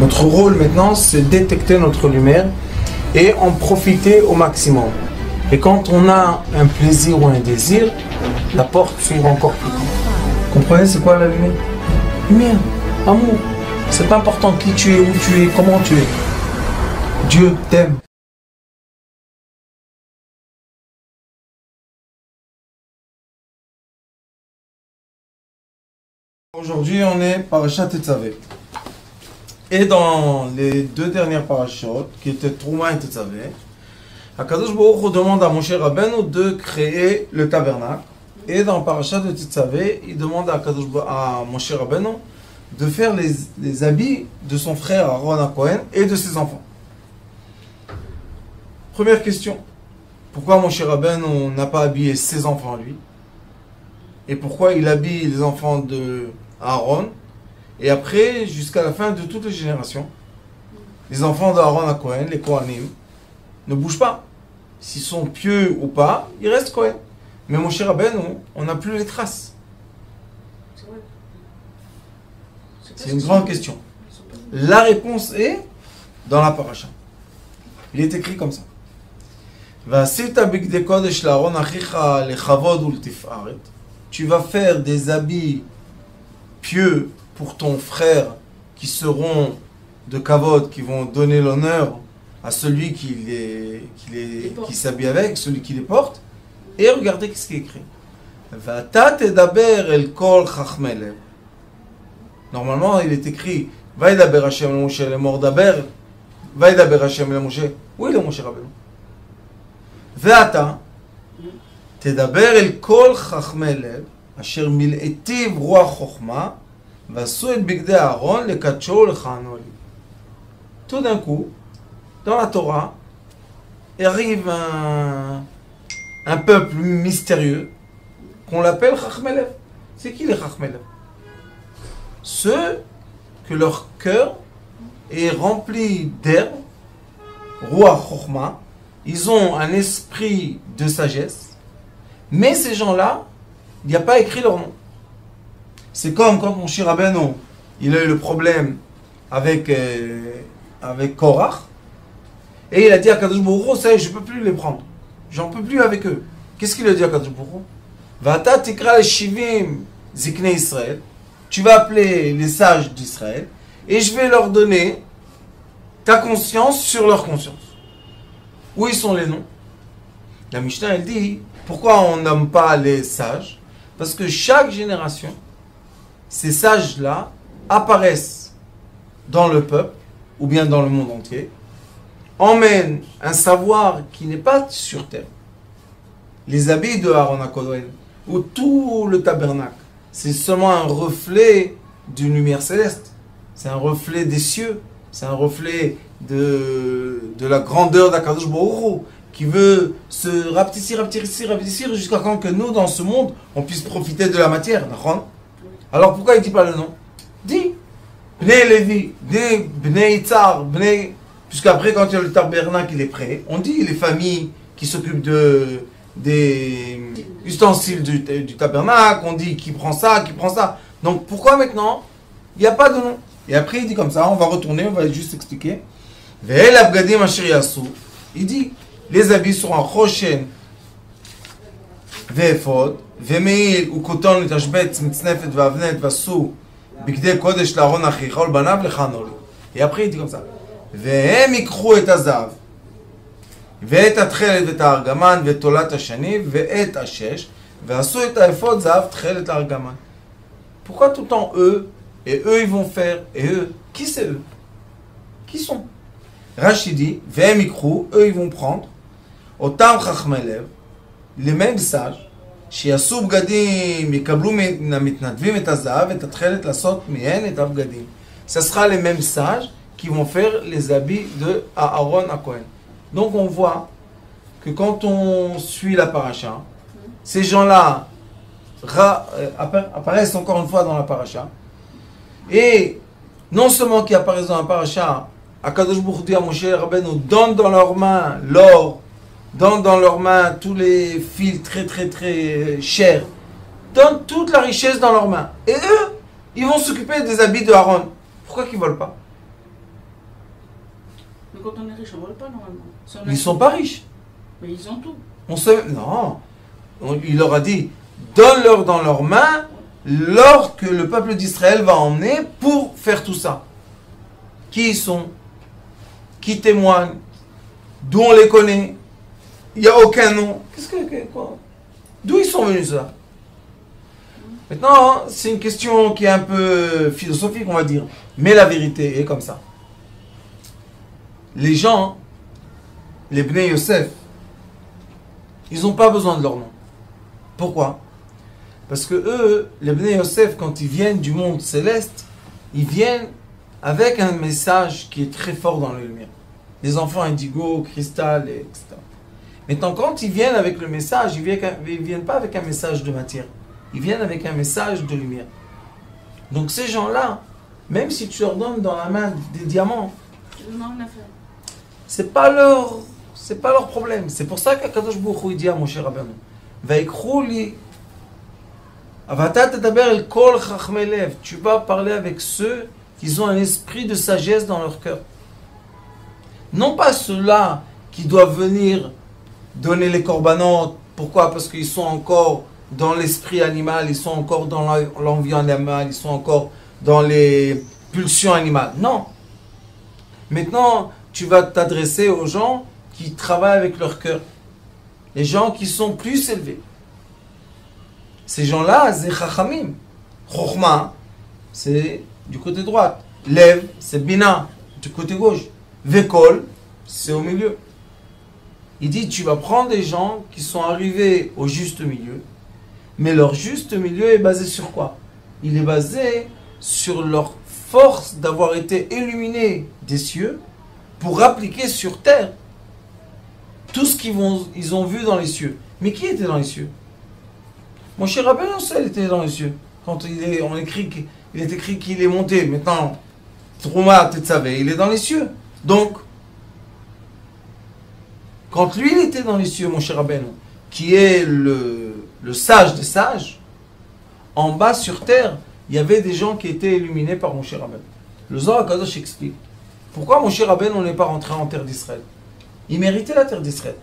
Notre rôle maintenant, c'est détecter notre lumière et en profiter au maximum. Et quand on a un plaisir ou un désir, la porte s'ouvre encore plus grand. Comprenez, c'est quoi la lumière? Lumière, amour. C'est pas important qui tu es, où tu es, comment tu es. Dieu t'aime. Aujourd'hui, on est Parashat Tetzavé. Et dans les deux dernières parachutes, qui étaient Trouma et Tetzavé, Akadosh Baruch Hu demande à Moshe Rabbeinu de créer le tabernacle. Et dans Parashat de Tetzavé, il demande à Moshe Rabbeinu de faire les habits de son frère Aaron HaKohen et de ses enfants. Première question. Pourquoi Moshe Rabbeinu n'a pas habillé ses enfants lui? Et pourquoi il habille les enfants de Aaron? Et après, jusqu'à la fin de toutes les générations, les enfants d'Aaron HaKohen, les Kohanim, ne bougent pas. S'ils sont pieux ou pas, ils restent Kohen. Mais Moshe Rabbeinu, on n'a plus les traces. C'est une grande question. La réponse est dans la paracha. Il est écrit comme ça. Tu vas faire des habits pieux pour ton frère qui seront de kavod, qui vont donner l'honneur à celui qui s'habille avec, celui qui les porte. Et regardez ce qui est écrit. Normalement, il est écrit Vaidaber Hashem le Moshe le Mordaber. Vaidaber Hashem le Moshe. Où est le Moshe Rabbeinu? Ve'ata Tedaber el kol chachmei lev asher mil'etiv ruach chokhma v'asu et bigdei Aaron lekadsho lechanu li. Tout d'un coup, dans la Torah, arrive un peuple mystérieux qu'on l'appelle Chachmei Lev. C'est qui les Chachmei Lev? Ceux que leur cœur est rempli d'herbe, Ruach Chokhma, ils ont un esprit de sagesse, mais ces gens-là, il n'y a pas écrit leur nom. C'est comme quand Moshe Rabbeinu, il a eu le problème avec Korach, et il a dit à Kadosh Baruch Hu, ça y est, je ne peux plus les prendre. J'en peux plus avec eux. Qu'est-ce qu'il a dit à Kadosh Baruch Hu? Vata tikra shivim ziknei Israël. Tu vas appeler les sages d'Israël et je vais leur donner ta conscience sur leur conscience. Où ils sont les noms? La Mishnah, elle dit, pourquoi on nomme pas les sages? Parce que chaque génération, ces sages-là apparaissent dans le peuple, ou bien dans le monde entier, emmènent un savoir qui n'est pas sur terre. Les habits de Aaron HaKohen, ou tout le tabernacle, c'est seulement un reflet d'une lumière céleste. C'est un reflet des cieux. C'est un reflet de la grandeur d'Akadosh Baruch Hu, qui veut se rapetissir jusqu'à quand que nous, dans ce monde, on puisse profiter de la matière. Alors pourquoi il ne dit pas le nom? Dis Bnei Levi, Bnei Itzar, Bnei... Puisqu'après, quand le tabernacle il est prêt, on dit les familles qui s'occupent des ustensiles du tabernacle, on dit qui prend ça, qui prend ça. Donc pourquoi maintenant il n'y a pas de nom? Et après il dit comme ça, on va retourner, on va juste expliquer. Il dit, les habits seront en choshen, ve'efod, ve'meil, ou koton, l'itashbetz, mitznefet, va'avnet, va'sou, bigdei kodesh l'Aaron achicha, l'banav, l'chanoli. Et après il dit comme ça. והם ייקחו את הזהב ואת התכלת ואת הארגמן ואת תולת השני ואת השש ועשו את האפוד זהב תכלת לארגמן. Pourquoi tout le temps eux? Et eux ils vont faire. Et eux? Qui c'est eux? Qui sont? Rashi dit והם ייקחו, eux ils vont prendre אותם חכמי לב, les mêmes sages שיעשו בגדים, יקבלו מן המתנדבים את הזהב ואת התכלת לעשות מהן את הבגדים. Ça sera les mêmes sages qui vont faire les habits de Aaron HaKohen. Donc on voit que quand on suit la paracha, ces gens-là apparaissent encore une fois dans la paracha. Et non seulement qu'ils apparaissent dans la paracha, Akadosh Baruch Hu dit à Moshe Rabbeinu, donne dans leurs mains l'or, donne dans leurs mains tous les fils très très très chers, donne toute la richesse dans leurs mains. Et eux, ils vont s'occuper des habits de Aaron. Pourquoi qu'ils ne veulent pas? Mais quand on est riche, on ne vole pas normalement. Si on a Ils ne tout. sont pas riches. Mais ils ont tout. Non. Il leur a dit, donne-leur dans leurs mains l'or que le peuple d'Israël va emmener pour faire tout ça. Qui ils sont? Qui témoignent? D'où on les connaît? Il n'y a aucun nom. Quoi? D'où ils sont venus ça? Maintenant, c'est une question qui est un peu philosophique, on va dire. Mais la vérité est comme ça. Les gens, les Bnei Yosef, ils n'ont pas besoin de leur nom. Pourquoi? Parce que eux, les Bnei Yosef, quand ils viennent du monde céleste, ils viennent avec un message qui est très fort dans la lumière. Les enfants indigo, cristal, etc. Maintenant, quand ils viennent avec le message, ils ne viennent pas avec un message de matière. Ils viennent avec un message de lumière. Donc ces gens-là, même si tu leur donnes dans la main des diamants, c'est pas leur problème. C'est pour ça qu'Akadosh Baruch Hu dit à Moshe Rabbeinu, Vaikrou li, avata tadaber el kol chachmei lev. Tu vas parler avec ceux qui ont un esprit de sagesse dans leur cœur. Non pas ceux-là qui doivent venir donner les corbanotes. Pourquoi? Parce qu'ils sont encore dans l'esprit animal, ils sont encore dans l'envie animale, ils sont encore dans les pulsions animales. Non. Maintenant, tu vas t'adresser aux gens qui travaillent avec leur cœur. Les gens qui sont plus élevés. Ces gens-là, c'est chachamim. Chokhma, c'est du côté droit. Lev, c'est bina, du côté gauche. Vekol, c'est au milieu. Il dit, tu vas prendre des gens qui sont arrivés au juste milieu, mais leur juste milieu est basé sur quoi? Il est basé sur leur force d'avoir été illuminés des cieux pour appliquer sur terre tout ce ils ont vu dans les cieux. Mais qui était dans les cieux? Moshe Rabbeinu il était dans les cieux. Quand il est écrit qu'il est monté. Maintenant, Trouma Tetzavé, il est dans les cieux. Donc, quand lui il était dans les cieux, Moshe Rabbeinu, qui est le sage des sages, en bas sur terre, il y avait des gens qui étaient illuminés par Moshe Rabbeinu. Le Zohar HaKadosh explique pourquoi Moshe Rabbeinu n'est pas rentré en terre d'Israël. Il méritait la terre d'Israël.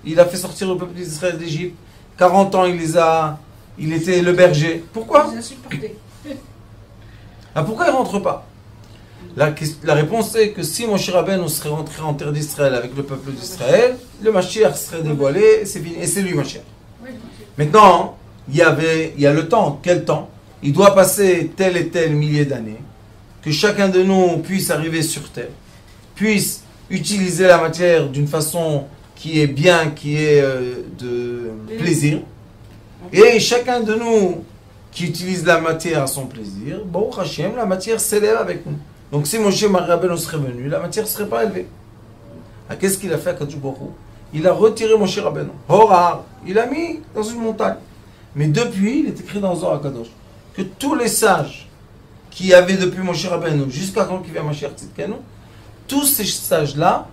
Il a fait sortir le peuple d'Israël d'Égypte. 40 ans, il était le berger. Pourquoi? Ils ont supporté. Pourquoi il ne rentre pas? La réponse est que si Moshe Rabbeinu serait rentré en terre d'Israël avec le peuple d'Israël, le Mashiach serait dévoilé et c'est fini. Et c'est lui Mashiach. Maintenant, il y a le temps. Quel temps? Il doit passer tel et tel milliers d'années, que chacun de nous puisse arriver sur terre, puisse utiliser la matière d'une façon qui est bien, qui est de plaisir. Et chacun de nous qui utilise la matière à son plaisir, bon, Hachem, la matière s'élève avec nous. Donc si Moshe Rabbeinu serait venu, la matière ne serait pas élevée. Qu'est-ce qu'il a fait à Kadosh Baruch Hu? Il a retiré Moshe Rabbeinu. Horar, il l'a mis dans une montagne. Mais depuis, il est écrit dans Zohar HaKadosh que tous les sages qui avaient depuis Moshe Rabbeinu jusqu'à quand il vient Mashiach Tzidkenu, tous ces sages-là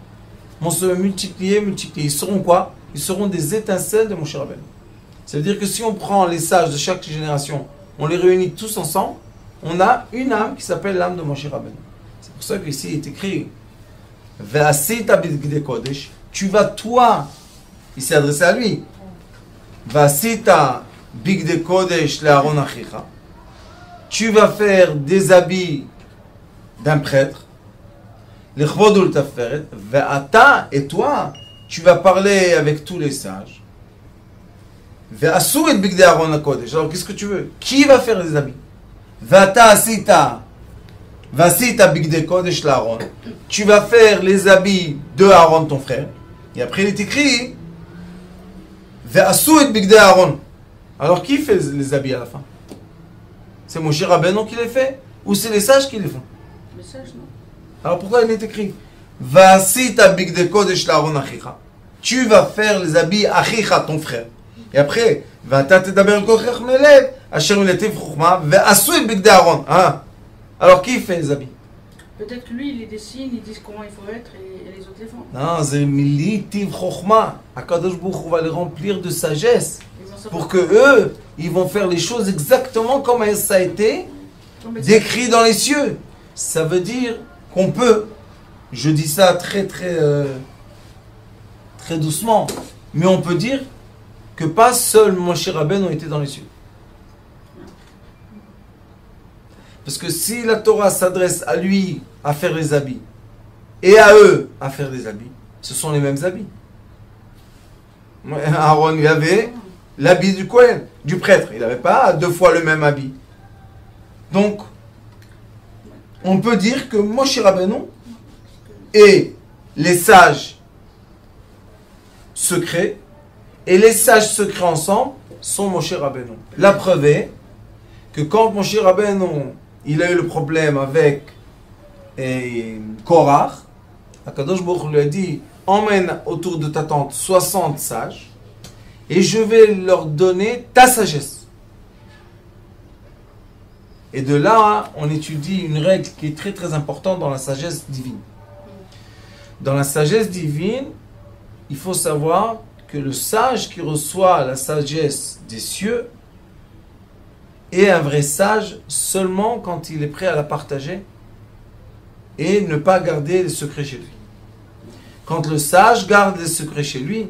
vont se multiplier. Ils seront quoi? Ils seront des étincelles de Moshe Rabbeinu. Ça veut dire que si on prend les sages de chaque génération, on les réunit tous ensemble, on a une âme qui s'appelle l'âme de Moshe Rabbeinu. C'est pour ça qu'ici il est écrit V'asita bigdei kodesh, tu vas toi, il s'est adressé à lui, V'asita bigdei kodesh le'aron achicha, tu vas faire des habits d'un prêtre, l'echvod u'l'taferet, ve'ata, et toi, tu vas parler avec tous les sages. Ve'asu et bigdei Aaron HaKodesh. Alors qu'est-ce que tu veux? Qui va faire les habits? Ve'ata asita, v'asita bigdei kodesh l'Aaron. Tu vas faire les habits de Aaron ton frère. Et après il est écrit Ve'asu et bigdei Aaron. Alors qui fait les habits à la fin? C'est Moshe Rabbeinu qui les fait? Ou c'est les sages qui les font? Les sages, non. Alors pourquoi il est écrit V'asita bigdei kodesh l'Aaron achicha? Tu vas faire les habits achicha ton frère. Et après, V'ata tedaber el kol chachmei lev, asher milativ chokhma, ve'asu et bigdei Aaron. Alors qui fait les habits? Peut-être que lui, il les dessine, il dit comment il faut être et les autres les font. Non, c'est militiv chokhma. Akadosh Baruch Hu va les remplir de sagesse pour que eux, ils vont faire les choses exactement comme ça a été décrit dans les cieux. Ça veut dire qu'on peut Je dis ça très doucement, mais on peut dire que pas seul Moshe Rabbeinu ont été dans les cieux. Parce que si la Torah s'adresse à lui à faire les habits et à eux à faire des habits, ce sont les mêmes habits. Aaron, il avait l'habit du Kohen, du prêtre. Il n'avait pas 2 fois le même habit. Donc, on peut dire que Moshe Rabbeinu et les sages secrets et les sages secrets ensemble sont Moshe Rabbeinu. La preuve est que quand Moshe Rabbeinu il a eu le problème avec Korach, Akadosh Baruch Hu lui a dit emmène autour de ta tente 60 sages et je vais leur donner ta sagesse. Et de là, on étudie une règle qui est très importante dans la sagesse divine. Dans la sagesse divine, il faut savoir que le sage qui reçoit la sagesse des cieux est un vrai sage seulement quand il est prêt à la partager et ne pas garder les secrets chez lui. Quand le sage garde les secrets chez lui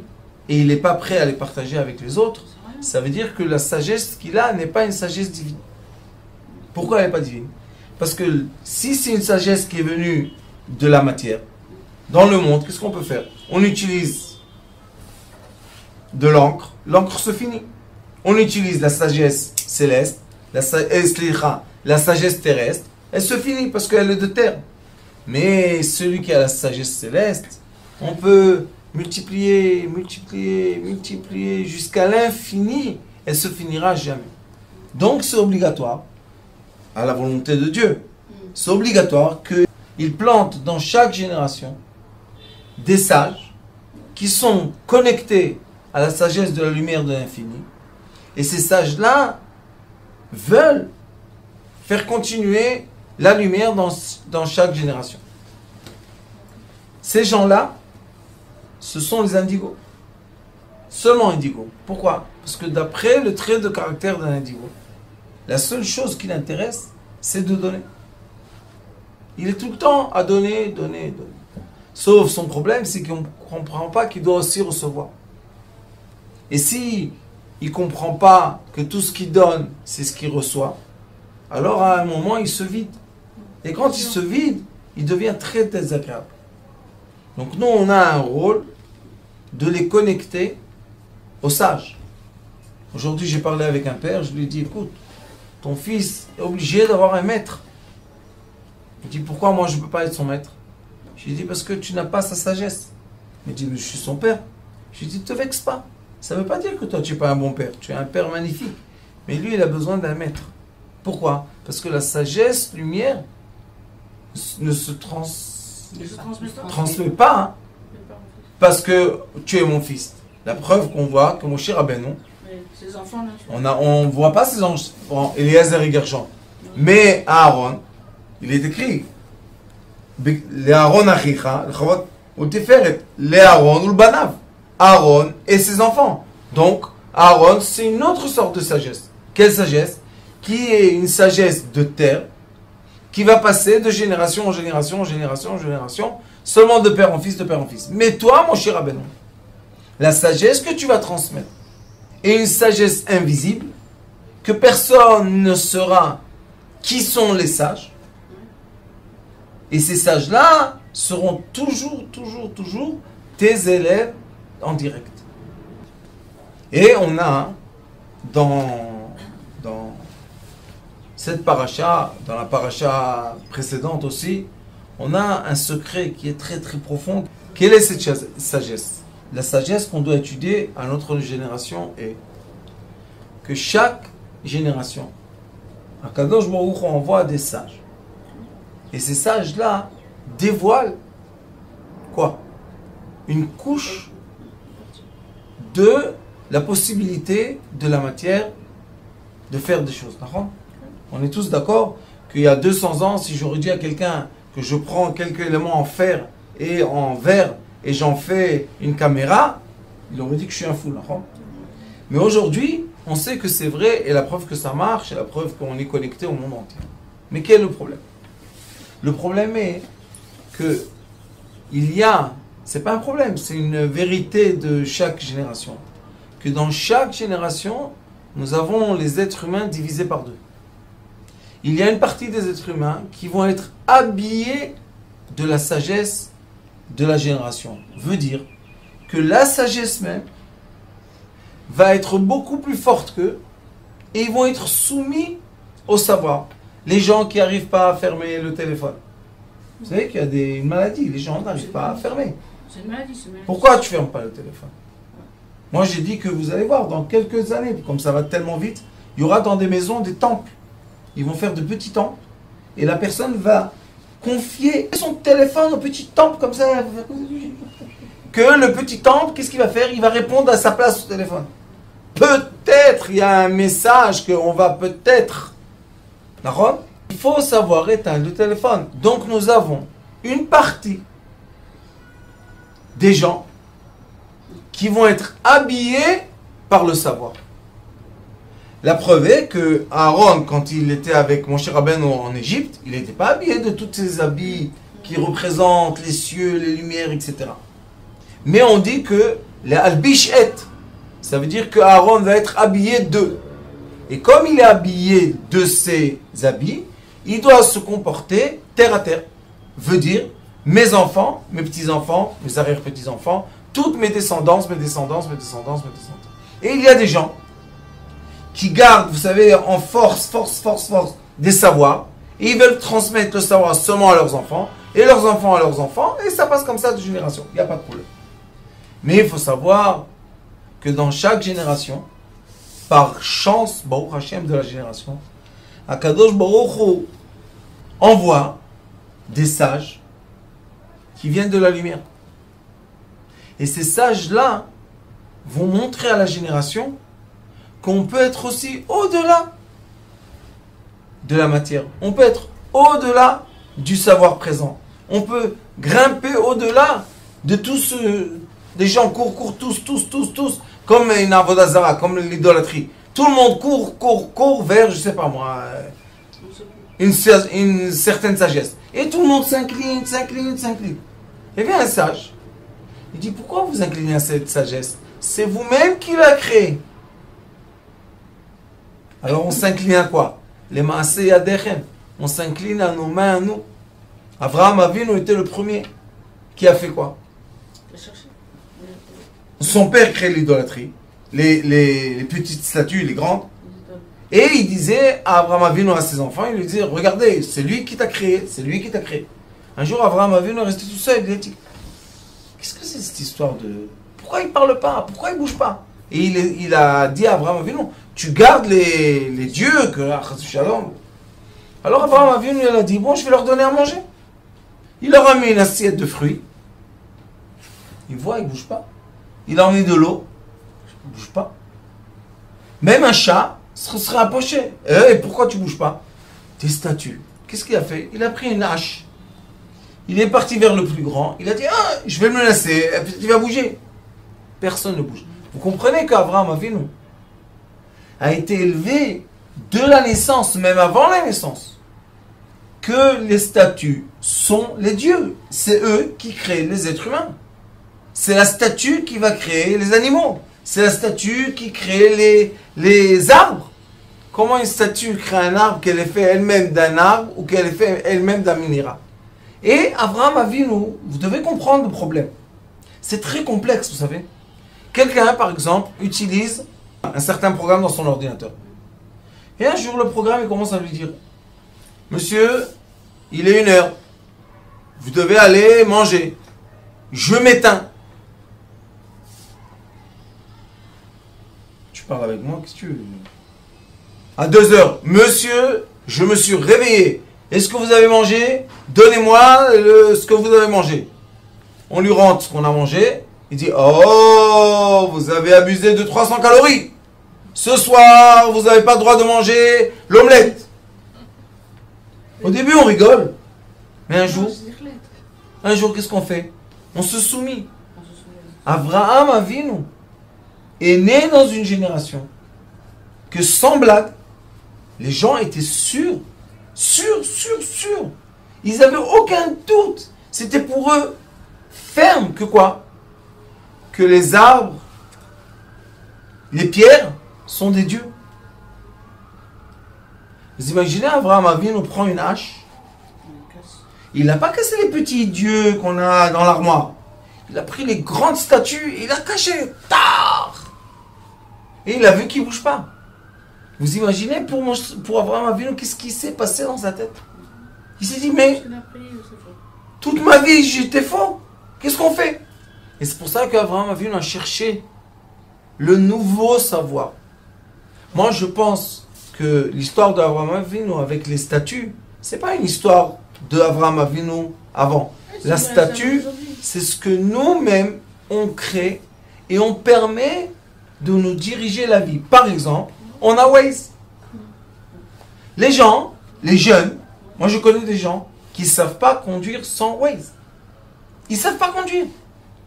et il n'est pas prêt à les partager avec les autres, ça veut dire que la sagesse qu'il a n'est pas une sagesse divine. Pourquoi elle n'est pas divine? Parce que si c'est une sagesse qui est venue de la matière, dans le monde, qu'est-ce qu'on peut faire? On utilise de l'encre, l'encre se finit. On utilise la sagesse céleste, la sagesse terrestre, elle se finit parce qu'elle est de terre. Mais celui qui a la sagesse céleste, on peut multiplier jusqu'à l'infini, elle se finira jamais. Donc c'est obligatoire, à la volonté de Dieu, c'est obligatoire qu'il plante dans chaque génération des sages qui sont connectés à la sagesse de la lumière de l'infini. Et ces sages-là veulent faire continuer la lumière dans chaque génération. Ces gens-là, ce sont les indigos. Seulement indigos. Pourquoi? Parce que d'après le trait de caractère d'un indigo, la seule chose qui l'intéresse, c'est de donner. Il est tout le temps à donner. Sauf son problème, c'est qu'il ne comprend pas qu'il doit aussi recevoir. Et si il ne comprend pas que tout ce qu'il donne, c'est ce qu'il reçoit, alors à un moment, il se vide. Et quand il se vide, il devient très désagréable. Donc nous, on a un rôle de les connecter aux sages. Aujourd'hui, j'ai parlé avec un père, je lui ai dit, écoute, ton fils est obligé d'avoir un maître. Il me dit, pourquoi moi je ne peux pas être son maître? Je lui ai dit, parce que tu n'as pas sa sagesse. Il me dit, mais je suis son père. Je lui ai dit, ne te vexe pas. Ça ne veut pas dire que toi, tu n'es pas un bon père. Tu es un père magnifique. Mais lui, il a besoin d'un maître. Pourquoi? Parce que la sagesse, lumière, ne se transmet pas. Hein, parce que tu es mon fils. La preuve qu'on voit que Moshe Rabbeinu, ses enfants, là, on ne voit pas ses enfants, Eliezer et Gershon. Mais Aaron, il est écrit, Aaron achicha, ou Tiferet, Aaron ou le Banav. Aaron et ses enfants. Donc, Aaron, c'est une autre sorte de sagesse. Quelle sagesse? Qui est une sagesse de terre, qui va passer de génération en génération, seulement de père en fils, de père en fils. Mais toi, mon cher Rabbeinu, la sagesse que tu vas transmettre est une sagesse invisible, que personne ne saura qui sont les sages. Et ces sages-là seront toujours tes élèves en direct. Et on a dans cette paracha, dans la paracha précédente aussi, on a un secret qui est très profond. Quelle est cette sagesse? La sagesse qu'on doit étudier à notre génération est que chaque génération, Akadosh Baruch Hu envoie des sages. Et ces sages-là dévoilent quoi? Une couche de la possibilité de la matière de faire des choses. On est tous d'accord qu'il y a 200 ans, si j'aurais dit à quelqu'un que je prends quelques éléments en fer et en verre et j'en fais une caméra, il aurait dit que je suis un fou. Mais aujourd'hui, on sait que c'est vrai et la preuve que ça marche et la preuve qu'on est connecté au monde entier. Mais quel est le problème? Le problème est que il y a, c'est pas un problème, c'est une vérité de chaque génération, que dans chaque génération, nous avons les êtres humains divisés par deux. Il y a une partie des êtres humains qui vont être habillés de la sagesse de la génération. Veut dire que la sagesse même va être beaucoup plus forte qu'eux et ils vont être soumis au savoir. Les gens qui n'arrivent pas à fermer le téléphone. Vous savez qu'il y a une maladie, les gens n'arrivent pas à fermer. C'est une maladie, c'est une maladie. Pourquoi tu ne fermes pas le téléphone? Moi j'ai dit que vous allez voir, dans quelques années, comme ça va tellement vite, il y aura dans des maisons des temples. Ils vont faire de petits temples et la personne va confier son téléphone au petit temple comme ça. Que le petit temple, qu'est-ce qu'il va faire? Il va répondre à sa place au téléphone. Peut-être il y a un message qu'on va peut-être. D'accord? Il faut savoir éteindre le téléphone. Donc nous avons une partie des gens qui vont être habillés par le savoir. La preuve est que Aaron, quand il était avec Moshe Rabbeinu en Égypte, il n'était pas habillé de tous ces habits qui représentent les cieux, les lumières, etc. Mais on dit que les albishet, ça veut dire que Aaron va être habillé d'eux. Et comme il est habillé de ces habits, il doit se comporter terre à terre. Veut dire, mes enfants, mes petits-enfants, mes arrière-petits-enfants, toutes mes descendances, mes descendances, mes descendances, mes descendances. Et il y a des gens qui gardent, vous savez, en force des savoirs, et ils veulent transmettre le savoir seulement à leurs enfants, et leurs enfants à leurs enfants, et ça passe comme ça de génération. Il n'y a pas de problème. Mais il faut savoir que dans chaque génération, par chance, Baruch Hashem de la génération, Akadosh Baruch Hu envoie des sages qui viennent de la lumière. Et ces sages-là vont montrer à la génération qu'on peut être aussi au-delà de la matière. On peut être au-delà du savoir présent. On peut grimper au-delà de tout ce... Les gens courent tous, comme une avodah zara, comme l'idolâtrie. Tout le monde court vers, je sais pas moi, une certaine sagesse. Et tout le monde s'incline. Et vient un sage. Il dit, pourquoi vous inclinez à cette sagesse? C'est vous-même qui l'a créée. Alors on s'incline à quoi? Les maaseh yadechem. On s'incline à nos mains, à nous. Avraham Avinu était le premier qui a fait quoi? Son père crée l'idolâtrie, les petites statues, les grandes. Et il disait à Avraham Avinu, à ses enfants, il lui disait, regardez, c'est lui qui t'a créé, c'est lui qui t'a créé. Un jour, Avraham Avinu est resté tout seul, il a dit, qu'est-ce que c'est cette histoire de... Pourquoi il ne parle pas? Pourquoi il ne bouge pas? Et il a dit à Avraham Avinu, tu gardes les dieux que... Alors Avraham Avinu, il a dit, bon, je vais leur donner à manger. Il leur a mis une assiette de fruits. Il voit, il ne bouge pas. Il a emmené de l'eau. Il ne bouge pas. Même un chat se serait approché. Et pourquoi tu ne bouges pas? Tes statues. Qu'est-ce qu'il a fait? Il a pris une hache. Il est parti vers le plus grand. Il a dit, ah, je vais le menacer. Il va bouger. Personne ne bouge. Vous comprenez qu'Avraham Avinu a été élevé de la naissance, même avant la naissance, que les statues sont les dieux. C'est eux qui créent les êtres humains. C'est la statue qui va créer les animaux. C'est la statue qui crée les arbres. Comment une statue crée un arbre qu'elle est fait elle-même d'un arbre ou qu'elle est fait elle-même d'un minéral? Et Avraham Avinu, vous devez comprendre le problème. C'est très complexe, vous savez. Quelqu'un, par exemple, utilise un certain programme dans son ordinateur. Et un jour, le programme il commence à lui dire, monsieur, il est 1h. Vous devez aller manger. Je m'éteins. Tu parles avec moi, qu'est-ce que tu veux? À 2h, monsieur, je me suis réveillé. Est-ce que vous avez mangé? Donnez-moi ce que vous avez mangé. On lui rentre ce qu'on a mangé. Il dit, oh, vous avez abusé de 300 calories. Ce soir, vous n'avez pas le droit de manger l'omelette. Au début, on rigole. Mais un jour, qu'est-ce qu'on fait? On se soumet. Avraham Avinu est né dans une génération que, sans blague, les gens étaient sûrs. Ils n'avaient aucun doute. C'était pour eux ferme que quoi? Que les arbres, les pierres sont des dieux. Vous imaginez, Abraham Avinu prend une hache. Il n'a pas cassé les petits dieux qu'on a dans l'armoire. Il a pris les grandes statues et il a caché. Tard. Et il a vu qu'il ne bouge pas. Vous imaginez pour Abraham Avinu, qu'est-ce qui s'est passé dans sa tête? Il s'est dit, mais toute ma vie j'étais faux. Qu'est-ce qu'on fait? Et c'est pour ça qu'Abraham Avinu a cherché le nouveau savoir. Moi je pense que l'histoire d'Abraham Avinu avec les statues, c'est pas une histoire d'Abraham Avinu avant. La statue, c'est ce que nous-mêmes on crée et on permet de nous diriger la vie. Par exemple, on a Waze. Les gens, les jeunes, moi je connais des gens qui ne savent pas conduire sans Waze. Ils ne savent pas conduire.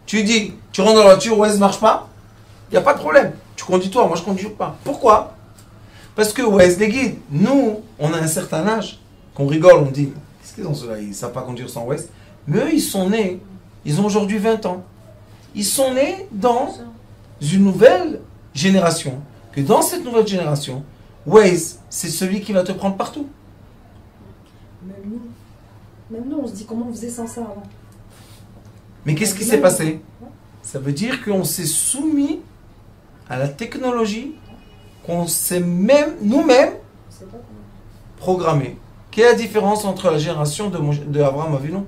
Tu lui dis, tu rentres dans la voiture, Waze ne marche pas, il n'y a pas de problème. Tu conduis toi, moi je ne conduis pas. Pourquoi? Parce que Waze les guide. Nous, on a un certain âge, qu'on rigole, on dit, qu'est-ce qu'ils ont ceux-là? Ils ne savent pas conduire sans Waze. Mais eux, ils sont nés, ils ont aujourd'hui 20 ans. Ils sont nés dans une nouvelle génération. Que dans cette nouvelle génération, Waze, c'est celui qui va te prendre partout. Même nous, on se dit comment on faisait sans ça avant. Mais qu'est-ce qui s'est passé? Ça veut dire qu'on s'est soumis à la technologie, qu'on s'est même, nous-mêmes, programmé. Quelle est la différence entre la génération de Abraham Avinu?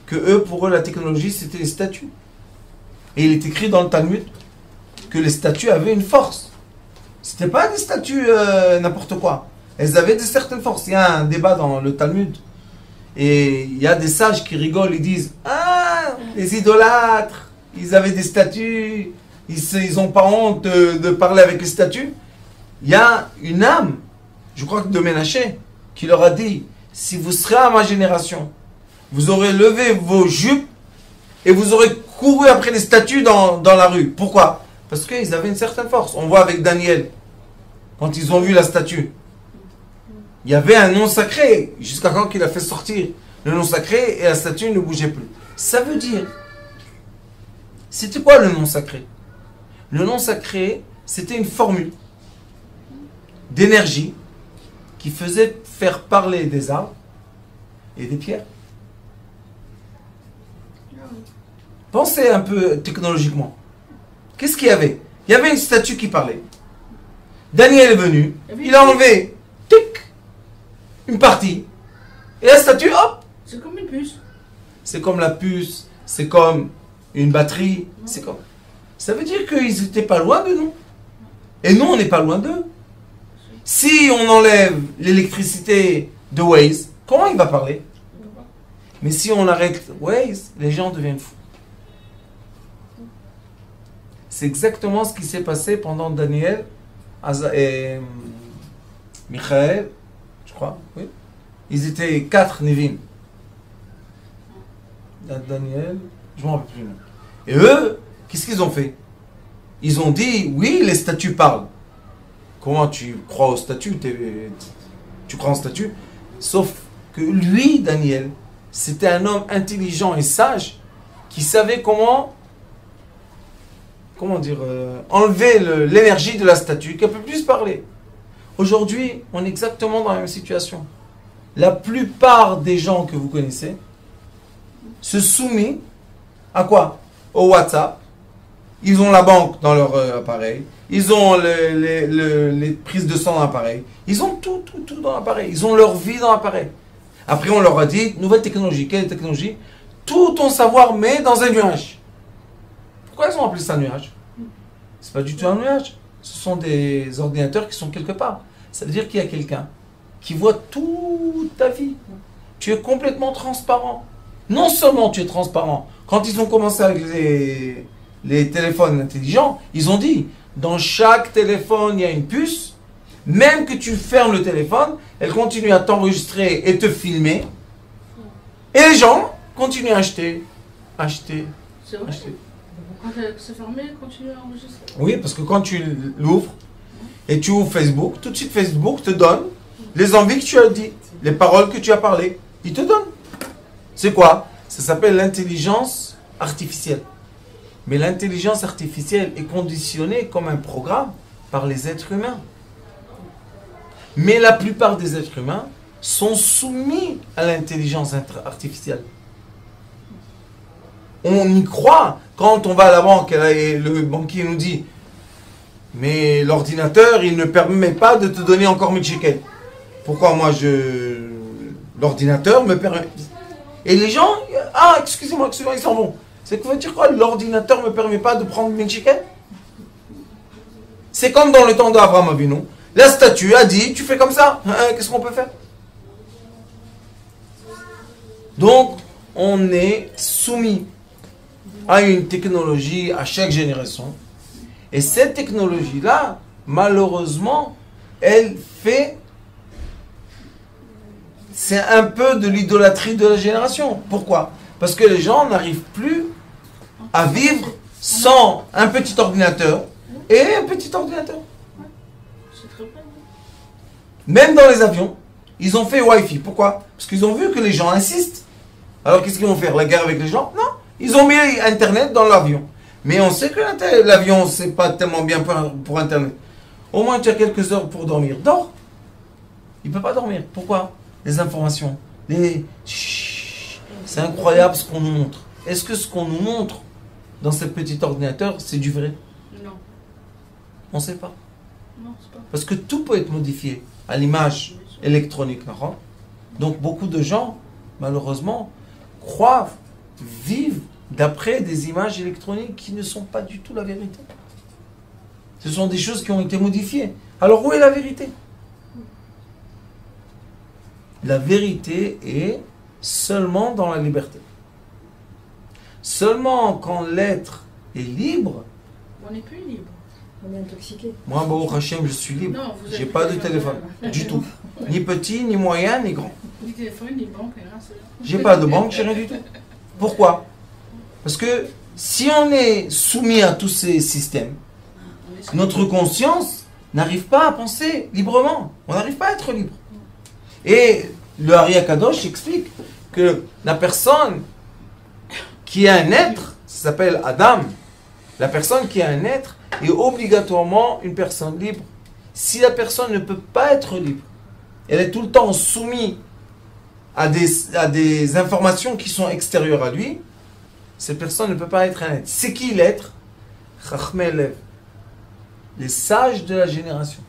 Que eux, pour eux, la technologie, c'était les statues. Et il est écrit dans le Talmud que les statues avaient une force. C'était pas des statues n'importe quoi. Elles avaient de certaines forces. Il y a un débat dans le Talmud. Et il y a des sages qui rigolent, ils disent « Ah, les idolâtres, ils avaient des statues, ils n'ont pas honte de parler avec les statues. » Il y a une âme, je crois que de Ménaché, qui leur a dit « Si vous serez à ma génération, vous aurez levé vos jupes et vous aurez couru après les statues dans la rue. » Pourquoi? Parce qu'ils avaient une certaine force. On voit avec Daniel, quand ils ont vu la statue. Il y avait un nom sacré, jusqu'à quand il a fait sortir le nom sacré et la statue ne bougeait plus. Ça veut dire, c'était quoi le nom sacré? Le nom sacré, c'était une formule d'énergie qui faisait faire parler des arbres et des pierres. Pensez un peu technologiquement. Qu'est-ce qu'il y avait? Il y avait une statue qui parlait. Daniel est venu, il a enlevé tic, une partie. Et la statue, hop! C'est comme une puce. C'est comme la puce, c'est comme une batterie, c'est comme... Ça veut dire qu'ils n'étaient pas loin de nous. Et nous, on n'est pas loin d'eux. Si on enlève l'électricité de Waze, comment il va parler? Mais si on arrête Waze, les gens deviennent fous. C'est exactement ce qui s'est passé pendant Daniel et Michael, je crois, oui. Ils étaient 4 Nevim. Daniel, je ne m'en rappelle plus. Et eux, qu'est-ce qu'ils ont fait? Ils ont dit, oui, les statues parlent. Comment tu crois aux statues? Tu crois en statues? Sauf que lui, Daniel, c'était un homme intelligent et sage qui savait comment dire, enlever l'énergie de la statue, qu'elle ne peut plus parler. Aujourd'hui, on est exactement dans la même situation. La plupart des gens que vous connaissez se soumettent à quoi? Au WhatsApp. Ils ont la banque dans leur appareil. Ils ont les prises de sang dans l'appareil. Ils ont tout dans l'appareil. Ils ont leur vie dans l'appareil. Après, on leur a dit, nouvelle technologie. Quelle technologie? Tout ton savoir, mais dans un nuage. Pourquoi ils ont appelé ça nuage? C'est pas du tout un nuage. Ce sont des ordinateurs qui sont quelque part. Ça veut dire qu'il y a quelqu'un qui voit toute ta vie. Tu es complètement transparent. Non seulement tu es transparent. Quand ils ont commencé avec les téléphones intelligents, ils ont dit, dans chaque téléphone, il y a une puce. Même que tu fermes le téléphone, elle continue à t'enregistrer et te filmer. Et les gens continuent à acheter. C'est vrai. Quand c'est fermé, continue à enregistrer. Oui, parce que quand tu l'ouvres et tu ouvres Facebook, tout de suite Facebook te donne les envies que tu as dit, les paroles que tu as parlé. Il te donne. C'est quoi? Ça s'appelle l'intelligence artificielle. Mais l'intelligence artificielle est conditionnée comme un programme par les êtres humains. Mais la plupart des êtres humains sont soumis à l'intelligence artificielle. On y croit. Quand on va à la banque et le banquier nous dit « Mais l'ordinateur, il ne permet pas de te donner encore 1000 shekels. » Pourquoi moi l'ordinateur me permet... Et les gens, ah, excusez-moi, ils s'en vont. C'est que veut dire quoi? L'ordinateur ne me permet pas de prendre 1000 shekels? C'est comme dans le temps d'Abraham Avinu. La statue a dit, tu fais comme ça. Qu'est-ce qu'on peut faire? Donc, on est soumis à une technologie à chaque génération. Et cette technologie-là, malheureusement, elle fait... C'est un peu de l'idolâtrie de la génération. Pourquoi? Parce que les gens n'arrivent plus à vivre sans un petit ordinateur et un petit ordinateur. Même dans les avions, ils ont fait Wi-Fi. Pourquoi? Parce qu'ils ont vu que les gens insistent. Alors qu'est-ce qu'ils vont faire? La guerre avec les gens? Non. Ils ont mis Internet dans l'avion. Mais on sait que l'avion, c'est pas tellement bien pour Internet. Au moins, tu as quelques heures pour dormir. Dors. Il ne peut pas dormir. Pourquoi? Les informations. C'est incroyable ce qu'on nous montre. Est-ce que ce qu'on nous montre dans ce petit ordinateur, c'est du vrai? Non. On ne sait pas. Non, c'est pas. Parce que tout peut être modifié à l'image électronique. Donc beaucoup de gens, malheureusement, croient, vivent d'après des images électroniques qui ne sont pas du tout la vérité. Ce sont des choses qui ont été modifiées. Alors où est la vérité? La vérité est seulement dans la liberté. Seulement quand l'être est libre. On n'est plus libre. On est intoxiqué. Moi, Baruch Hashem, je suis libre. Je n'ai pas de téléphone. Du tout. Ni petit, ni moyen, ni grand. Ni téléphone, ni banque, rien. J'ai pas de banque, j'ai rien du tout. Pourquoi? Parce que si on est soumis à tous ces systèmes, notre conscience n'arrive pas à penser librement. On n'arrive pas à être libre. Et le Ari Akadosh explique que la personne qui est un être, ça s'appelle Adam, la personne qui est un être est obligatoirement une personne libre. Si la personne ne peut pas être libre, elle est tout le temps soumise à des informations qui sont extérieures à lui, cette personne ne peut pas être un être. C'est qui l'être? Chachmei Lev, les sages de la génération.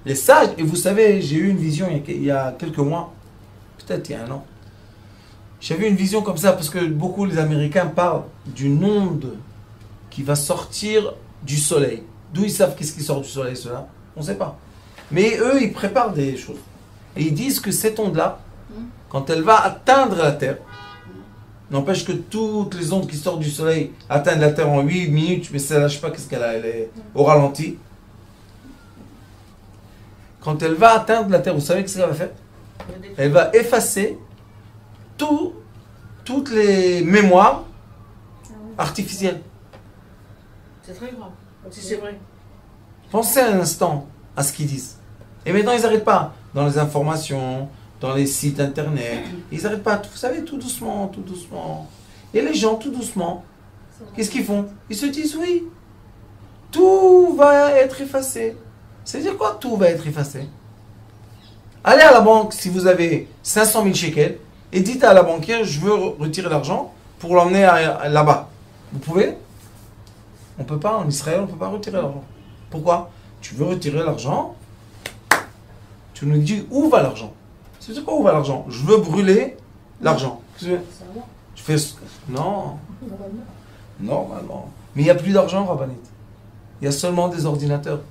Les sages, et vous savez, j'ai eu une vision il y a quelques mois, peut-être il y a un an. J'avais une vision comme ça parce que beaucoup les Américains parlent d'une onde qui va sortir du soleil. D'où ils savent qu'est-ce qui sort du soleil, cela? On ne sait pas. Mais eux, ils préparent des choses. Et ils disent que cette onde-là, quand elle va atteindre la Terre, n'empêche que toutes les ondes qui sortent du soleil atteignent la Terre en 8 minutes, mais ça, je ne sais pas qu'est-ce qu'elle a, elle est au ralenti. Quand elle va atteindre la Terre, vous savez ce qu'elle va faire? Elle va effacer toutes les mémoires artificielles. C'est très grave, si c'est vrai. Pensez un instant à ce qu'ils disent. Et maintenant, ils n'arrêtent pas. Dans les informations, dans les sites internet, ils n'arrêtent pas. Vous savez, tout doucement, tout doucement. Et les gens, tout doucement, qu'est-ce qu'ils font? Ils se disent, oui, tout va être effacé. C'est-à-dire quoi, tout va être effacé? Allez à la banque si vous avez 500 000 shekels et dites à la banquière, je veux retirer l'argent pour l'emmener là-bas. Vous pouvez? On ne peut pas, en Israël, on ne peut pas retirer l'argent. Pourquoi? Tu veux retirer l'argent, tu nous dis où va l'argent. C'est quoi où va l'argent? Je veux brûler l'argent. Je fais... Non. Normalement. Mais il n'y a plus d'argent, Rabbanit. Il y a seulement des ordinateurs.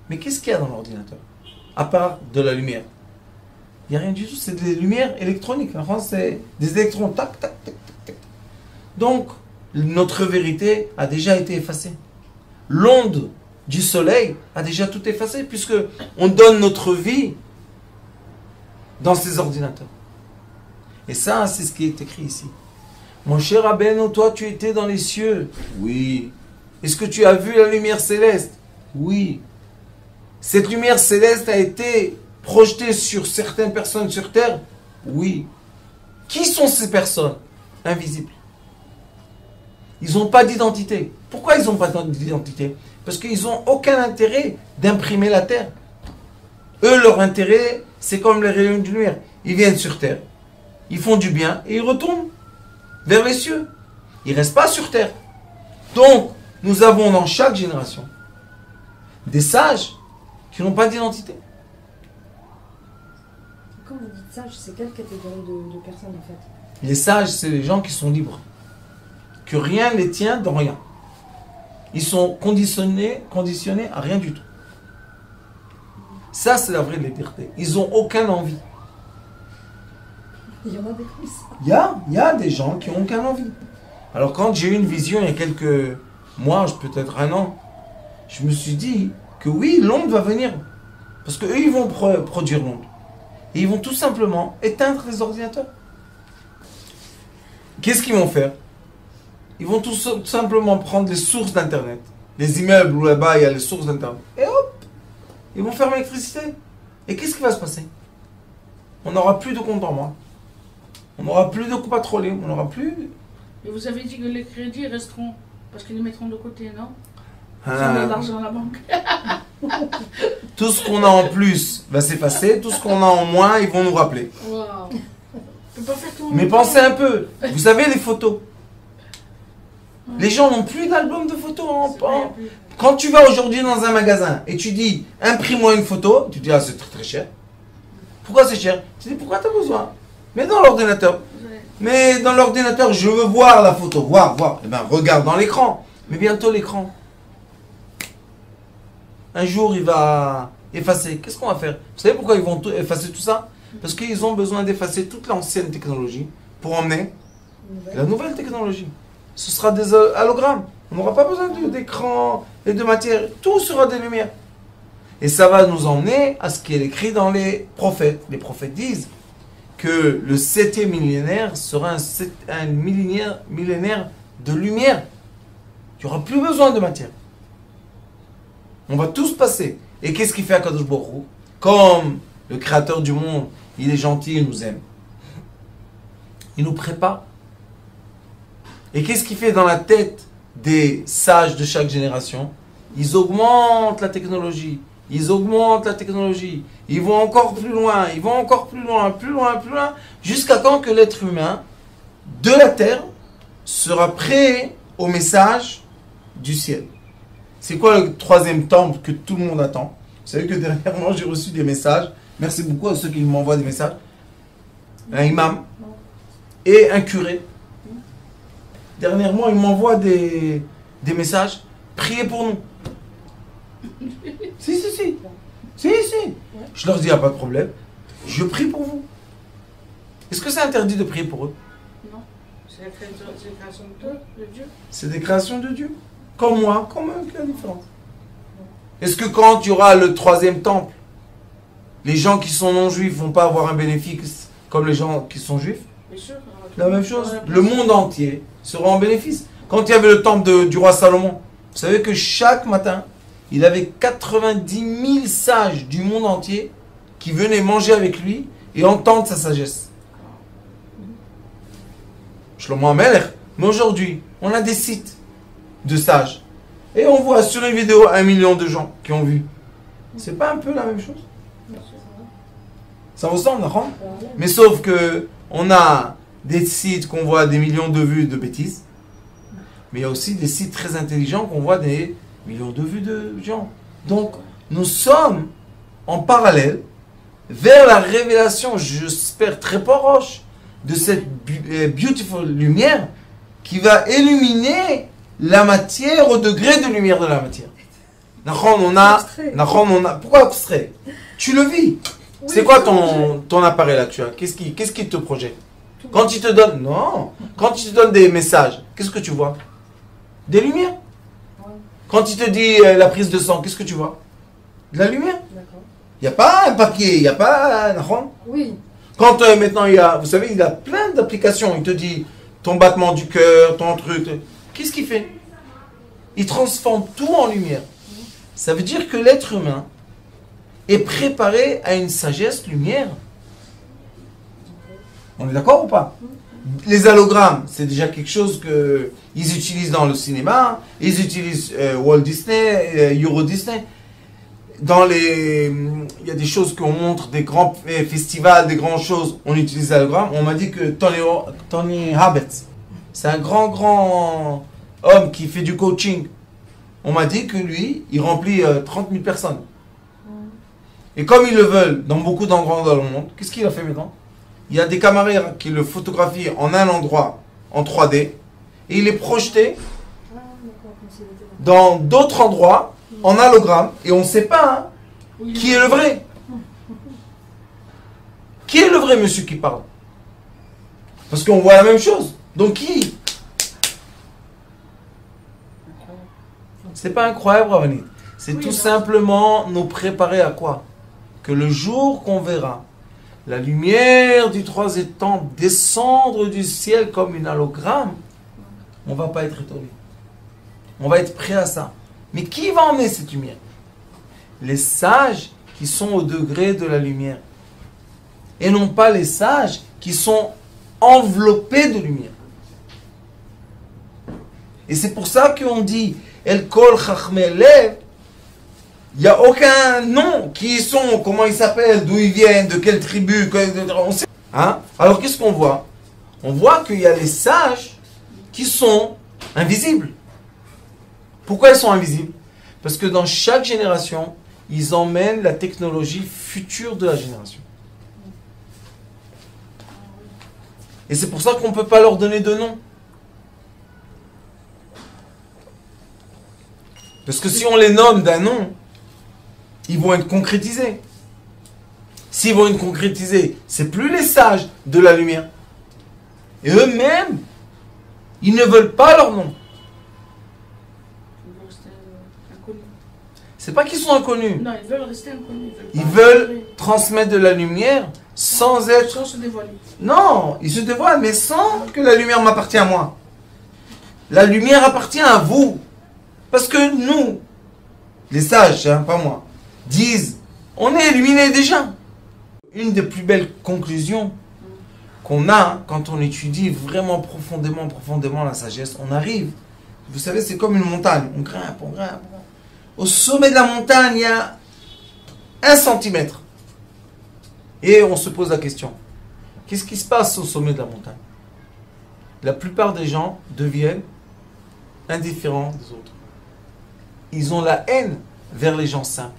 Mais qu'est-ce qu'il y a dans l'ordinateur? À part de la lumière. Il n'y a rien du tout, c'est des lumières électroniques. En France, c'est des électrons. Tac, tac, tac, tac, tac. Donc, notre vérité a déjà été effacée. L'onde du soleil a déjà tout effacé, puisque on donne notre vie dans ces ordinateurs. Et ça, c'est ce qui est écrit ici. Mon cher Rabbeinu, toi, tu étais dans les cieux. Oui. Est-ce que tu as vu la lumière céleste? Oui. Cette lumière céleste a été projetée sur certaines personnes sur terre? Oui. Qui sont ces personnes? Invisibles. Ils n'ont pas d'identité. Pourquoi ils n'ont pas d'identité? Parce qu'ils n'ont aucun intérêt d'imprimer la terre. Eux, leur intérêt, c'est comme les rayons de lumière. Ils viennent sur terre, ils font du bien et ils retournent vers les cieux. Ils ne restent pas sur terre. Donc, nous avons dans chaque génération des sages qui n'ont pas d'identité. Quand vous dites sage, c'est quelle catégorie de personnes en fait? Les sages, c'est les gens qui sont libres. Que rien ne les tient dans rien. Ils sont conditionnés à rien du tout. Ça, c'est la vraie liberté. Ils n'ont aucune envie. Il y en a des comme ça. Il y a des gens qui n'ont aucune envie. Alors quand j'ai eu une vision il y a quelques mois, peut-être un an, je me suis dit que oui, l'onde va venir. Parce qu'eux, ils vont produire l'onde. Et ils vont tout simplement éteindre les ordinateurs. Qu'est-ce qu'ils vont faire? Ils vont tout simplement prendre les sources d'Internet. Les immeubles où là-bas il y a les sources d'Internet. Et hop, ils vont fermer l'électricité. Et qu'est-ce qui va se passer? On n'aura plus de compte en banque. On n'aura plus de coups patrouillés. On n'aura plus... Et vous avez dit que les crédits resteront, parce qu'ils les mettront de côté, non? Ils ont de l'argent à la banque. Tout ce qu'on a en plus va s'effacer. Tout ce qu'on a en moins, ils vont nous rappeler. Waouh. On peut pas faire tout en Mais même temps. pensez un peu. Vous savez les photos. Les gens n'ont plus d'album de photos. C'est vrai, il y a plus. Quand tu vas aujourd'hui dans un magasin et tu dis imprime-moi une photo, tu dis ah c'est très très cher. Pourquoi c'est cher? Tu dis pourquoi tu as besoin? Mais dans l'ordinateur. Mais dans l'ordinateur, je veux voir la photo. Voir. Eh bien, regarde dans l'écran. Mais bientôt l'écran. Un jour, il va effacer. Qu'est-ce qu'on va faire? Vous savez pourquoi ils vont effacer tout ça? Parce qu'ils ont besoin d'effacer toute l'ancienne technologie pour emmener la nouvelle technologie. Ce sera des hologrammes. On n'aura pas besoin d'écran et de matière. Tout sera des lumières. Et ça va nous emmener à ce qui est écrit dans les prophètes. Les prophètes disent que le 7e millénaire sera un millénaire de lumière. Il n'y aura plus besoin de matière. On va tous passer. Et qu'est-ce qu'il fait à Kadosh Baruch Hu? Comme le créateur du monde, il est gentil, il nous aime. Il nous prépare. Et qu'est-ce qu'il fait dans la tête des sages de chaque génération? Ils augmentent la technologie. Ils augmentent la technologie. Ils vont encore plus loin. Ils vont encore plus loin, plus loin, plus loin. Jusqu'à quand que l'être humain de la terre sera prêt au message du ciel. C'est quoi le 3e temple que tout le monde attend? Vous savez que dernièrement j'ai reçu des messages. Merci beaucoup à ceux qui m'envoient des messages. Un imam et un curé. Dernièrement, ils m'envoient des messages. Priez pour nous. Si. Je leur dis, il n'y a pas de problème. Je prie pour vous. Est-ce que c'est interdit de prier pour eux? Non. C'est la création de Dieu. C'est des créations de Dieu. Comme moi, comme eux, quelle différence? Est-ce que quand il y aura le 3e temple, les gens qui sont non-juifs vont pas avoir un bénéfice comme les gens qui sont juifs? Bien sûr. La même chose. Le monde entier sera en bénéfice. Quand il y avait le temple du roi Salomon, vous savez que chaque matin, il avait 90 000 sages du monde entier qui venaient manger avec lui et entendre sa sagesse. Shlomo HaMelech. Mais aujourd'hui, on a des sites de sages. Et on voit sur les vidéos 1 million de gens qui ont vu. C'est pas un peu la même chose? Ça ressemble, d'accord? Mais sauf que on a des sites qu'on voit des millions de vues de bêtises. Mais il y a aussi des sites très intelligents qu'on voit des millions de vues de gens. Donc, nous sommes en parallèle vers la révélation, j'espère très proche, de cette beautiful lumière qui va illuminer la matière au degré de lumière de la matière. On a, pourquoi abstrait? Tu le vis. Oui, c'est quoi ton appareil là que tu as? Qu'est-ce qui te projette? Quand il te donne, non, quand il te donne des messages, qu'est-ce que tu vois? Des lumières. Quand il te dit la prise de sang, qu'est-ce que tu vois? De la lumière. Il n'y a pas un papier, il n'y a pas un... Oui. Quand maintenant il y a, vous savez, il y a plein d'applications, il te dit ton battement du cœur, ton truc. Qu'est-ce qu'il fait? Il transforme tout en lumière. Ça veut dire que l'être humain est préparé à une sagesse lumière. On est d'accord ou pas? Les hologrammes, c'est déjà quelque chose qu'ils utilisent dans le cinéma, ils utilisent Walt Disney, Euro Disney. Il y a des choses qu'on montre, des grands festivals, des grandes choses, on utilise l'hologramme. On m'a dit que Tony Robbins, c'est un grand homme qui fait du coaching. On m'a dit que lui, il remplit 30 000 personnes. Et comme ils le veulent dans beaucoup d'endroits dans le monde, qu'est-ce qu'il a fait maintenant? Il y a des caméras qui le photographient en un endroit, en 3D, et il est projeté dans d'autres endroits, en hologramme, et on ne sait pas qui est le vrai. Qui est le vrai monsieur qui parle? Parce qu'on voit la même chose. Donc qui? C'est pas incroyable, Ravani. C'est tout simplement nous préparer à quoi? Que le jour qu'on verra la lumière du troisième temple descendre du ciel comme une hologramme, on ne va pas être étonné. On va être prêt à ça. Mais qui va emmener cette lumière? Les sages qui sont au degré de la lumière. Et non pas les sages qui sont enveloppés de lumière. Et c'est pour ça qu'on dit El Kol Chachmei Lev. Il n'y a aucun nom. Qui ils sont, comment ils s'appellent, d'où ils viennent, de quelle tribu, on sait. Hein? Alors qu'est-ce qu'on voit? On voit qu'il y a les sages qui sont invisibles. Pourquoi ils sont invisibles? Parce que dans chaque génération, ils emmènent la technologie future de la génération. Et c'est pour ça qu'on ne peut pas leur donner de nom. Parce que si on les nomme d'un nom, ils vont être concrétisés. S'ils vont être concrétisés, c'est plus les sages de la lumière. Et eux-mêmes, ils ne veulent pas leur nom. C'est pas qu'ils sont inconnus. Non, ils veulent rester inconnus. Ils veulent transmettre de la lumière sans être... Sans se dévoiler. Non, ils se dévoilent, mais sans que la lumière m'appartienne à moi. La lumière appartient à vous. Parce que nous, les sages, hein, pas moi, disent, on est illuminés déjà. Une des plus belles conclusions qu'on a quand on étudie vraiment profondément la sagesse, on arrive, vous savez, c'est comme une montagne, on grimpe. Au sommet de la montagne, il y a 1 centimètre. Et on se pose la question, qu'est-ce qui se passe au sommet de la montagne? La plupart des gens deviennent indifférents des autres. Ils ont la haine vers les gens simples.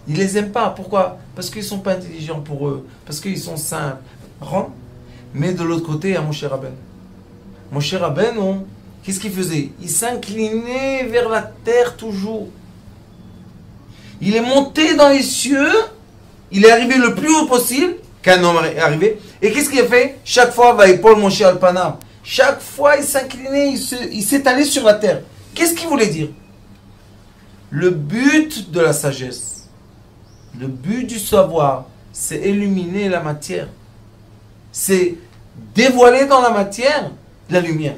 Ils ne les aiment pas. Pourquoi? Parce qu'ils ne sont pas intelligents pour eux. Parce qu'ils sont simples. Mais de l'autre côté, il y a Moshe Rabbeinu. Moshe Rabbeinu, qu'est-ce qu'il faisait? Il s'inclinait vers la terre toujours. Il est monté dans les cieux. Il est arrivé le plus haut possible qu'un homme est arrivé. Et qu'est-ce qu'il a fait? Chaque fois, va épaule Moshe Alpanav. Chaque fois, il s'inclinait, il s'étalait sur la terre. Qu'est-ce qu'il voulait dire? Le but de la sagesse, le but du savoir, c'est illuminer la matière. C'est dévoiler dans la matière la lumière.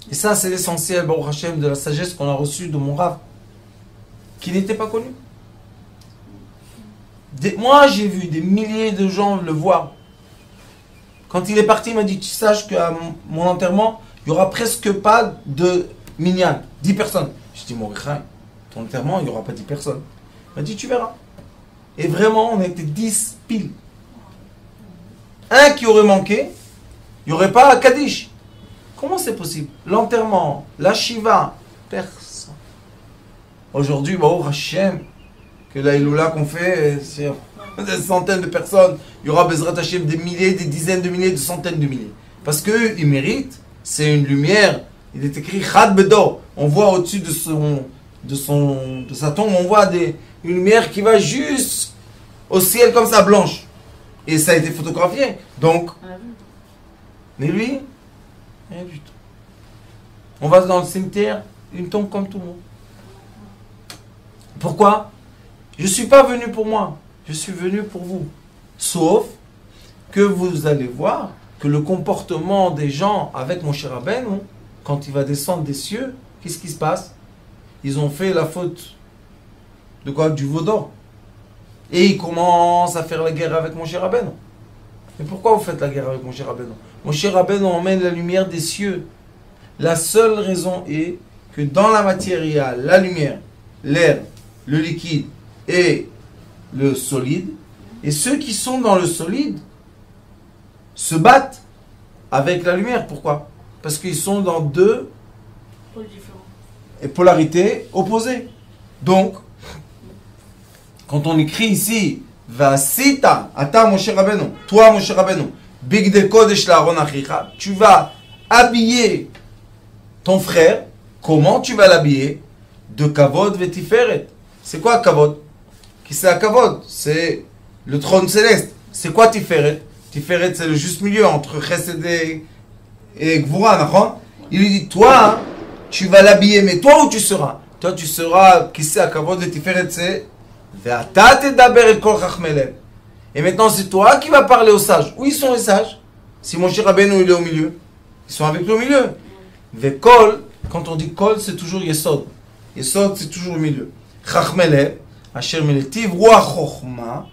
Et ça, c'est l'essentiel, Baruch Hashem, de la sagesse qu'on a reçue de mon Rav, qui n'était pas connu. Moi, j'ai vu des milliers de gens le voir. Quand il est parti, il m'a dit, tu saches qu'à mon enterrement, il n'y aura presque pas de minyan, 10 personnes. Je dis, Mordechai, ton enterrement, il n'y aura pas 10 personnes. Il m'a dit, tu verras. Et vraiment, on était 10 piles. Un qui aurait manqué, il n'y aurait pas Kaddish. Comment c'est possible? L'enterrement, la Shiva, personne. Aujourd'hui, Baruch Hashem, que la Iloula qu'on fait, c'est des centaines de personnes. Il y aura Bezrat Hashem des milliers, des dizaines de milliers, des centaines de milliers. Parce qu'ils méritent, c'est une lumière. Il est écrit Chad Bedo. On voit au-dessus de sa tombe, on voit une lumière qui va juste au ciel comme ça, blanche. Et ça a été photographié. Donc, mais lui, rien du tout. On va dans le cimetière, une tombe comme tout le monde. Pourquoi? Je ne suis pas venu pour moi, je suis venu pour vous. Sauf que vous allez voir que le comportement des gens avec Moshe Rabbeinu, quand il va descendre des cieux, qu'est-ce qui se passe? Ils ont fait la faute de quoi? Du veau d'or. Et ils commencent à faire la guerre avec Moshe Rabbeinu. Mais pourquoi vous faites la guerre avec Moshe Rabbeinu? Moshe Rabbeinu emmène la lumière des cieux. La seule raison est que dans la matière, il y a la lumière, l'air, le liquide et le solide. Et ceux qui sont dans le solide se battent avec la lumière. Pourquoi? Parce qu'ils sont dans deux polarités opposées. Donc, quand on écrit ici, Vasita, Ata Moshe Rabbeinu, toi Moshe Rabbeinu, Bigde Kodesh La'aron Achicha, tu vas habiller ton frère. Comment tu vas l'habiller? De Kavod Vetiferet. C'est quoi Kavod? Qui c'est la Kavod? C'est le trône céleste. C'est quoi Tiferet? Tiferet, c'est le juste milieu entre Chesed et Gvura, d'accord? Il lui dit, toi, tu vas l'habiller, mais toi où tu seras? Toi, tu seras, qui c'est la Kavod Vetiferet, c'est Ve'ata tedaber el kol chachmelev. Et maintenant, c'est toi qui vas parler aux sages. Où ils sont les sages? Si Moshe Rabbeinu il est au milieu, ils sont avec lui au milieu. Ve'kol, quand on dit kol, c'est toujours Yesod. Yesod, c'est toujours au milieu. Chachmelev, asher miletiv ruach chochma,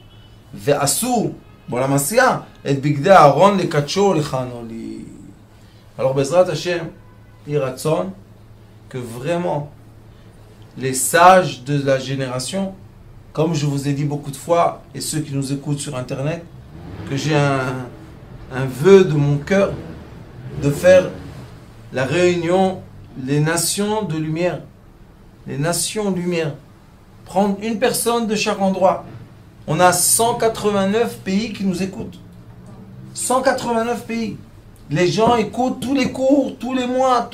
ve'asu, bon la masia, et bigdei Aaron lekacho lechanoli. Alors, Bezrat Hashem, Iratson, que vraiment, les sages de la génération, comme je vous ai dit beaucoup de fois, et ceux qui nous écoutent sur Internet, que j'ai un vœu de mon cœur de faire la réunion, les nations de lumière. Les nations lumière. Prendre une personne de chaque endroit. On a 189 pays qui nous écoutent. 189 pays. Les gens écoutent tous les cours, tous les mois.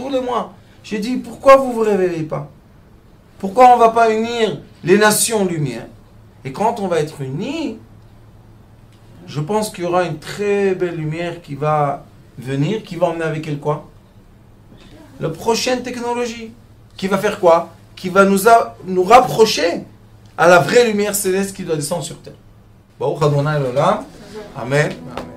J'ai dit, pourquoi vous ne vous réveillez pas? Pourquoi on ne va pas unir les nations lumière? Et quand on va être unis, je pense qu'il y aura une très belle lumière qui va venir, qui va emmener avec elle quoi? La prochaine technologie. Qui va faire quoi? Qui va nous rapprocher à la vraie lumière céleste qui doit descendre sur terre. Baruch Adonai l'olam. Amen. Amen.